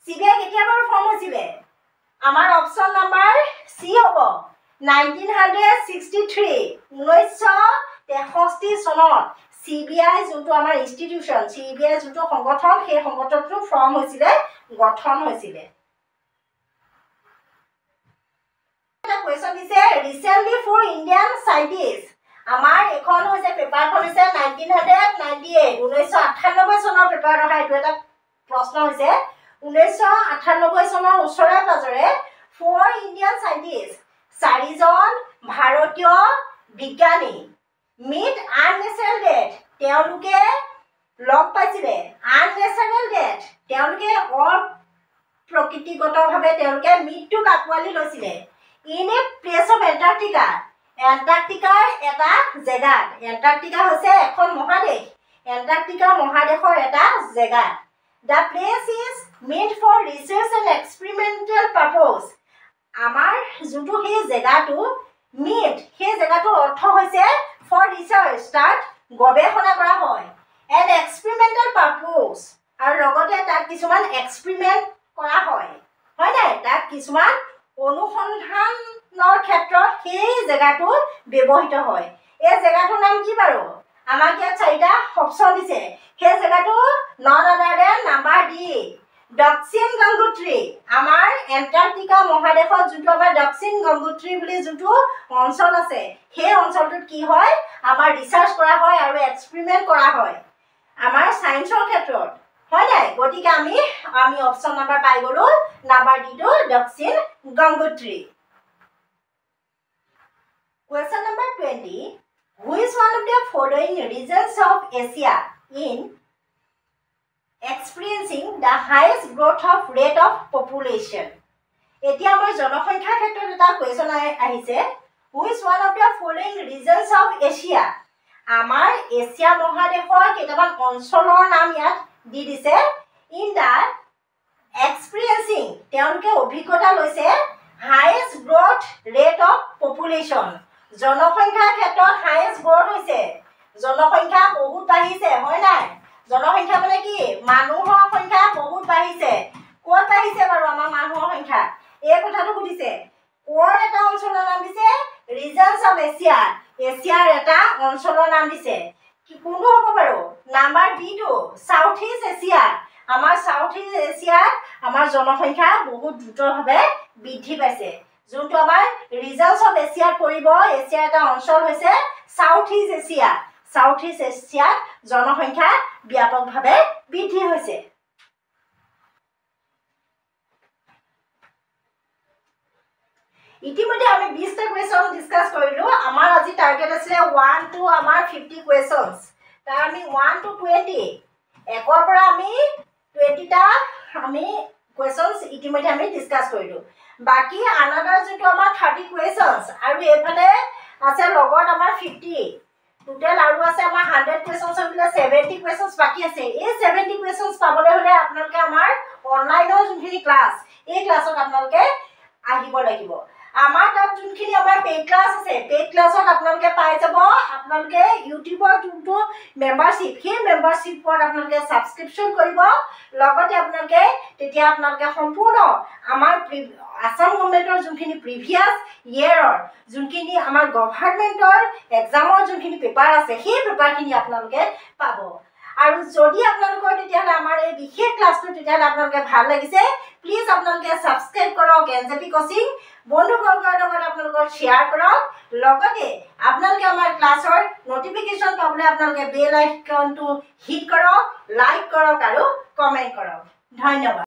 CBI কেতিয়া বাৰু ফৰ্ম হৈছিলে আমাৰ অপচন নাম্বাৰ C হ'ব 1963 1963 চনত CBI যোনটো আমাৰ ইনষ্টিটিউচন CBI যোনটো সংগঠন সেই সংগঠনটো ফৰ্ম হৈছিলে গঠন হৈছিলে এটা কোৱেশ্চন দিছে ৰিসেন্টলি ফৰ ইন্ডিয়ান সাইন্টিস্ট আমাৰ এখন হৈছে পেপাৰখন হৈছে 1998 1998 চনৰ পেপাৰ হয় এইটো এটা প্ৰশ্ন হৈছে 1998 চনৰ ওচৰে পাজৰে ফৰ ইন্ডিয়ান সাইন্টিস্ট চাৰিজন ভাৰতীয় বিজ্ঞানী মিট আননেচাৰেল ডেথ তেওঁলোকে লগ পাইছিলে আননেচাৰেল ডেথ তেওঁলোকে প্ৰকৃতিগতভাৱে তেওঁলোকে মৃত্যুক আকোৱালি লৈছিলে ইন এ প্লেস অফ এন্টাৰ্কটিকাৰ এটা জেগাত এন্টাৰ্কটিকা হৈছে এখন মহাদেশ এন্টাৰ্কটিকা মহাদেশৰ এটা জেগা The place is meant for research and experimental purpose. আমাৰ যোনটো সেই জেগাটো মিট সেই জেগাটোৰ অৰ্থ হৈছে for ৰিচাৰ্চ তাত গৱেষণা কৰা হয় এণ্ড এক্সপেৰিমেণ্টেল পাৰপ'জ আৰু লগতে তাত কিছুমান এক্সপেৰিমেণ্ট কৰা হয় হয় নাই তাত কিছুমান অনুসন্ধানৰ ক্ষেত্ৰত সেই জেগাটো ব্যৱহৃত হয় এই জেগাটোৰ নাম কি বাৰু আমাক ইয়াত 4টা অপশ্যন দিছে সেই জেগাটো নন আদাৰ দেন নাম্বাৰ ডি দক্ষিণ গংগোত্ৰী আমাৰ এণ্টাৰ্কটিকা মহাদেশত যোনটো আমাৰ দক্ষিণ গংগোত্ৰী বুলি যোনটো অঞ্চল আছে সেই অঞ্চলটোত কি হয় আমাৰ ৰিচাৰ্চ কৰা হয় আৰু এক্সপেৰিমেণ্ট কৰা হয় আমাৰ সায়েন্সৰ ক্ষেত্ৰত হয় নাই গতিকে আমি অপশ্যন নাম্বাৰ পাই গলো নাম্বাৰ ডি টো দক্ষিণ Gangotri Question number 20. Who is one of the following regions of Asia in experiencing the highest growth of rate of population? এতিয়া আমাৰ জনসংখ্যাৰ ক্ষেত্ৰত এটা কোৱেশ্যন আহিছে Who is one of the following regions of Asia? আমাৰ Asia মহাদেশৰ কেইটামান অঞ্চলৰ নাম ইয়াত দি দিছে in the experiencing তেওঁলোকে অভিজ্ঞতা লৈছে highest growth rate of population জনসংখ্যাৰ ক্ষেত্ৰত হাইয়েষ্ট গ্ৰোথ হৈছে জনসংখ্যা বহুত বাঢ়িছে হয় নাই জনসংখ্যা মানে কি মানুহৰ সংখ্যা বহুত বাঢ়িছে ক'ত বাঢ়িছে বাৰু আমাৰ মানুহৰ সংখ্যা এই কথাটো সুধিছে ক'ৰ এটা অঞ্চলৰ নাম দিছে ৰিজনছ অফ এছিয়া এছিয়াৰ এটা অঞ্চলৰ নাম দিছে কি কোনটো হ'ব বাৰু নাম্বাৰ বি টো সাউথ ইষ্ট এছিয়া আমাৰ সাউথ ইষ্ট এছিয়াত আমাৰ জনসংখ্যা বহুত দ্ৰুতভাৱে বৃদ্ধি পাইছে যোনটো আমাৰ ৰিজনছ অফ এছিয়াত পৰিব এছিয়াৰ এটা অঞ্চল হৈছে সাউথ ইষ্ট এছিয়াত জনসংখ্যা ব্যাপকভাৱে বৃদ্ধি হৈছে ইতিমধ্যে আমি 20টা কোৱেশ্যন ডিসকাস কৰিলো আমাৰ আজি টাৰ্গেট আছিল 1 to আমাৰ 50 কোৱেশ্যনছ তাৰ আমি 1 to 20 একৰ পৰা আমি 20টা আমি কোৱেশ্যনছ ইতিমধ্যে আমি ডিসকাস কৰিলো বাকি আনাদাৰ যেটো আমাৰ 30 কোৱেশ্যনছ আৰু এফালে আছে লগত আমাৰ 50 টোটাল আৰু আছে আমাৰ 100 কোৱেশ্যনছ হলে 70 কোৱেশ্যনছ বাকি আছে এই 70 কোৱেশ্যনছ পাবলৈ হলে আপোনালোকে আমাৰ অনলাইনৰ যোনখিনি ক্লাছ এই ক্লাছত আপোনালোকে আহিব লাগিব আমাৰ তাত যোনখিনি আমাৰ পেইড ক্লাছ আছে পেইড ক্লাছত আপোনালোকে পাই যাব আপোনালোকে ইউটিউবৰ যোনটো মেম্বাৰশ্বিপ সেই মেম্বাৰশ্বিপত আপোনালোকে সাবস্ক্ৰিপশ্যন কৰিব লগতে আপোনালোকে তেতিয়া আপোনালোকে সম্পূৰ্ণ আমাৰ আসাম গভৰ্ণমেণ্টৰ যোনখিনি প্ৰিভিয়াছ ইয়েৰৰ যোনখিনি আমাৰ গভৰ্ণমেণ্টৰ এক্সামৰ যোনখিনি পেপাৰ আছে সেই পেপাৰখিনি আপোনালোকে পাব আৰু যদি আপোনালোকৰ তেতিয়াহ'লে আমাৰ এই বিশেষ ক্লাছটো তেতিয়াহ'লে আপোনালোকে ভাল লাগিছে প্লিজ আপোনালোকে সাবস্ক্ৰাইব কৰক এনজেপি কোচিং বন্ধুবৰ্গৰ লগত আপোনালোকৰ শ্বেয়াৰ কৰক লগতে আপোনালোকে আমাৰ ক্লাছৰ নটিফিকেশ্যন পাবলৈ আপোনালোকে বেল আইকনটো হিট কৰক লাইক কৰক আৰু কমেণ্ট কৰক ধন্যবাদ